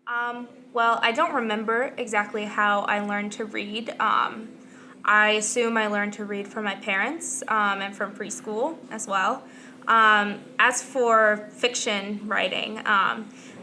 Well, I don't remember exactly how I learned to read. I assume I learned to read from my parents and from preschool as well. As for fiction writing,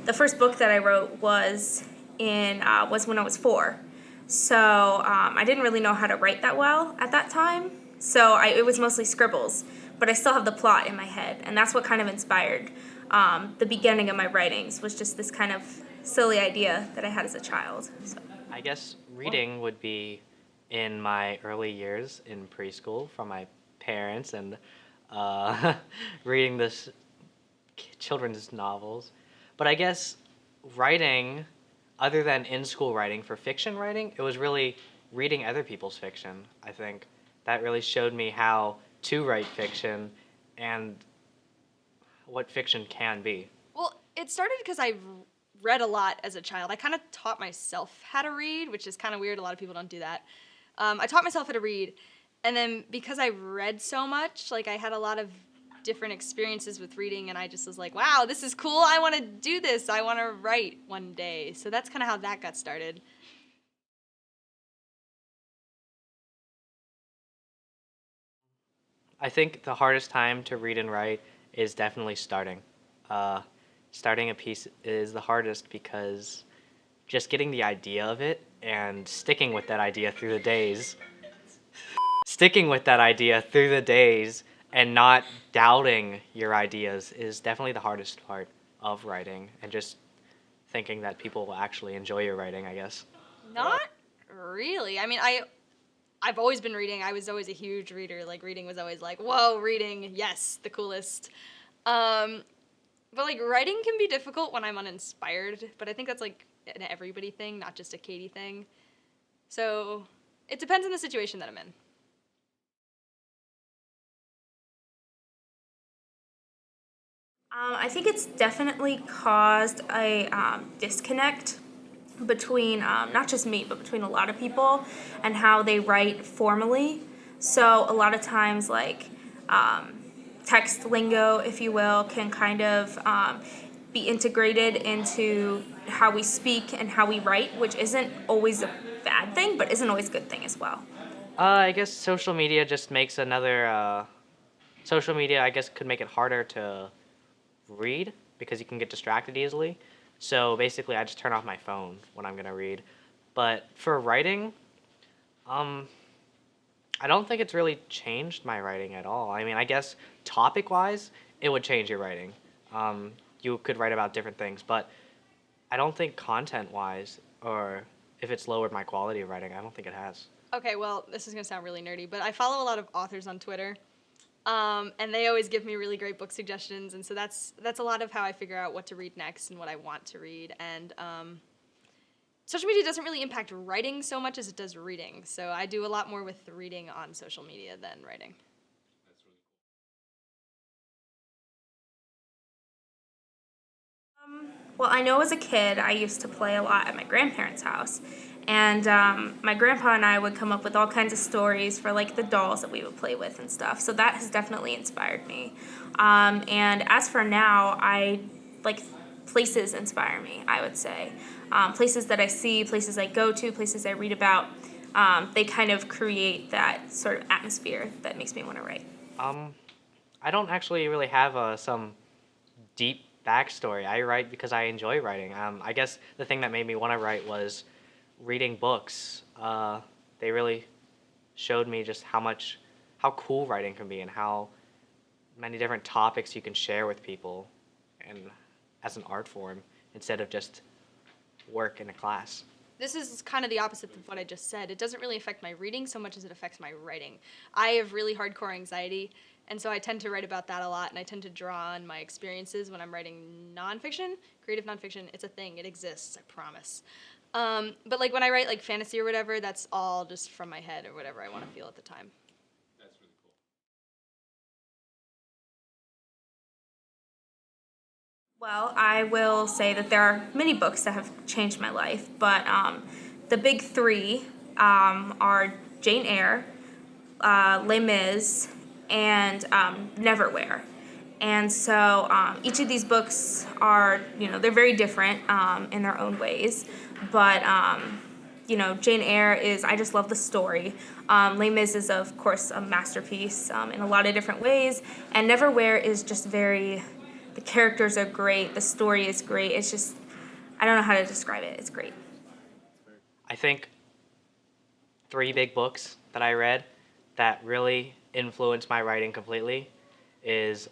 the first book that I wrote was when I was 4. So I didn't really know how to write that well at that time. So it was mostly scribbles, but I still have the plot in my head, and that's what kind of inspired the beginning of my writings. Was just this kind of silly idea that I had as a child. So. I guess reading would be in my early years in preschool from my parents and reading this children's novels. But I guess writing, other than in school writing for fiction writing, it was really reading other people's fiction. I think that really showed me how to write fiction and what fiction can be. Well, it started because I read a lot as a child. I kind of taught myself how to read, which is kind of weird. A lot of people don't do that. I taught myself how to read, and then because I read so much, like I had a lot of different experiences with reading, and I just was like, wow, this is cool. I want to do this. I want to write one day. So that's kind of how that got started. I think the hardest time to read and write is definitely starting. Uh, Starting a piece is the hardest because just getting the idea of it and sticking with that idea through the days and not doubting your ideas is definitely the hardest part of writing and just thinking that people will actually enjoy your writing, I guess. Not really. I mean, I've always been reading. I was always a huge reader. Like reading was always like, whoa, reading, yes, the coolest. Um, but like writing can be difficult when I'm uninspired. But I think that's like an everybody thing, not just a Katie thing. So it depends on the situation that I'm in. I think it's definitely caused a disconnect between not just me, but between a lot of people and how they write formally. So a lot of times, like text lingo, if you will, can kind of be integrated into how we speak and how we write, which isn't always a bad thing, but isn't always a good thing as well. I guess social media, I guess, could make it harder to read because you can get distracted easily. So basically, I just turn off my phone when I'm gonna read. But for writing, um, I don't think it's really changed my writing at all. I mean, I guess topic wise, it would change your writing. You could write about different things, but I don't think content wise or if it's lowered my quality of writing, I don't think it has. Okay, well, this is gonna sound really nerdy, but I follow a lot of authors on Twitter, and they always give me really great book suggestions, and so that's a lot of how I figure out what to read next and what I want to read. And social media doesn't really impact writing so much as it does reading. So I do a lot more with reading on social media than writing. Well, I know as a kid, I used to play a lot at my grandparents' house. And my grandpa and I would come up with all kinds of stories for like the dolls that we would play with and stuff. So that has definitely inspired me. And as for now, I like places inspire me, I would say. Places that I see, places I go to, places I read about, they kind of create that sort of atmosphere that makes me want to write. Um, I don't actually really have some deep backstory. I write because I enjoy writing. I guess the thing that made me want to write was reading books. They really showed me just how cool writing can be, and how many different topics you can share with people, and as an art form instead of just work in a class. This is kind of the opposite of what I just said. It doesn't really affect my reading so much as it affects my writing. I have really hardcore anxiety, and so I tend to write about that a lot, and I tend to draw on my experiences when I'm writing nonfiction, creative nonfiction. It's a thing. It exists. I promise. But like when I write like fantasy or whatever, that's all just from my head or whatever I want to feel at the time. Well, I will say that there are many books that have changed my life, but the big three are Jane Eyre, Les Mis, and Neverwhere. And so each of these books are, they're very different in their own ways. But, Jane Eyre I just love the story. Les Mis is, of course, a masterpiece in a lot of different ways. And Neverwhere is just the characters are great, the story is great. It's just, I don't know how to describe it. It's great. I think 3 big books that I read that really influenced my writing completely is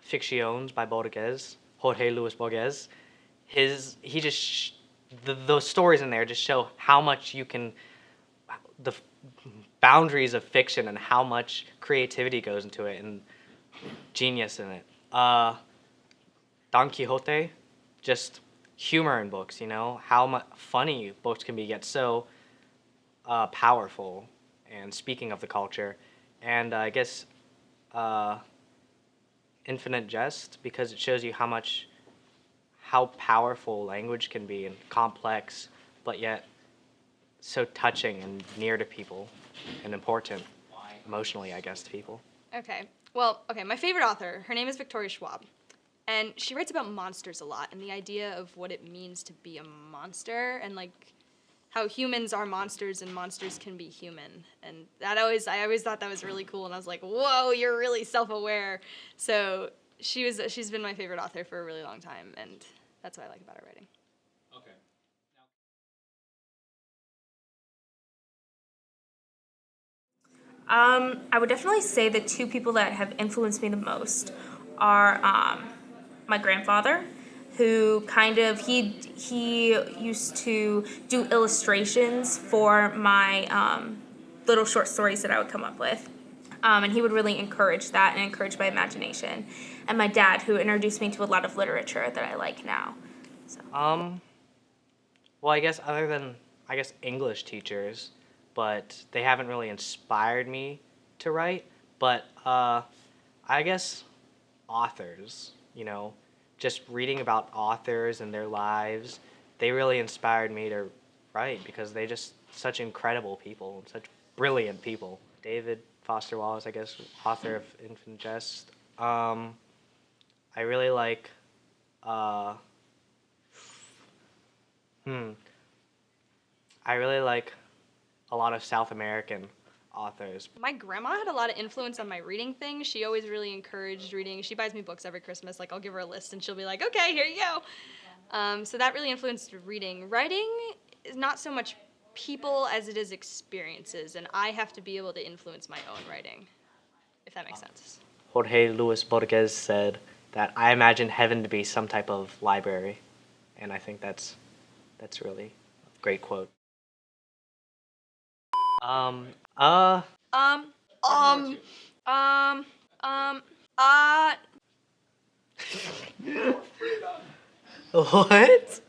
Ficciones by Borges, Jorge Luis Borges. Those stories in there just show how much the boundaries of fiction and how much creativity goes into it and genius in it. Don Quixote, just humor in books, how much funny books can be, yet so powerful. And speaking of the culture, and I guess Infinite Jest, because it shows you how powerful language can be and complex, but yet so touching and near to people and important emotionally, I guess, to people. Okay. Well, my favorite author, her name is Victoria Schwab. And she writes about monsters a lot and the idea of what it means to be a monster and how humans are monsters and monsters can be human. And I always thought that was really cool, and I was like, whoa, you're really self-aware. So she's been my favorite author for a really long time, and that's what I like about her writing. Okay. I would definitely say the 2 people that have influenced me the most are my grandfather, who he used to do illustrations for my little short stories that I would come up with. And he would really encourage that and encourage my imagination. And my dad, who introduced me to a lot of literature that I like now. So. Well, I guess other than English teachers, but they haven't really inspired me to write. But I guess authors, just reading about authors and their lives, they really inspired me to write because they just such incredible people, such brilliant people. David Foster Wallace, I guess, author of Infinite Jest. I really like. I really like a lot of South American authors. My grandma had a lot of influence on my reading thing. She always really encouraged reading. She buys me books every Christmas. I'll give her a list, and she'll be like, okay, here you go. So that really influenced reading. Writing is not so much people as it is experiences, and I have to be able to influence my own writing, if that makes sense. Jorge Luis Borges said that I imagine heaven to be some type of library, and I think that's really a great quote. Um, What?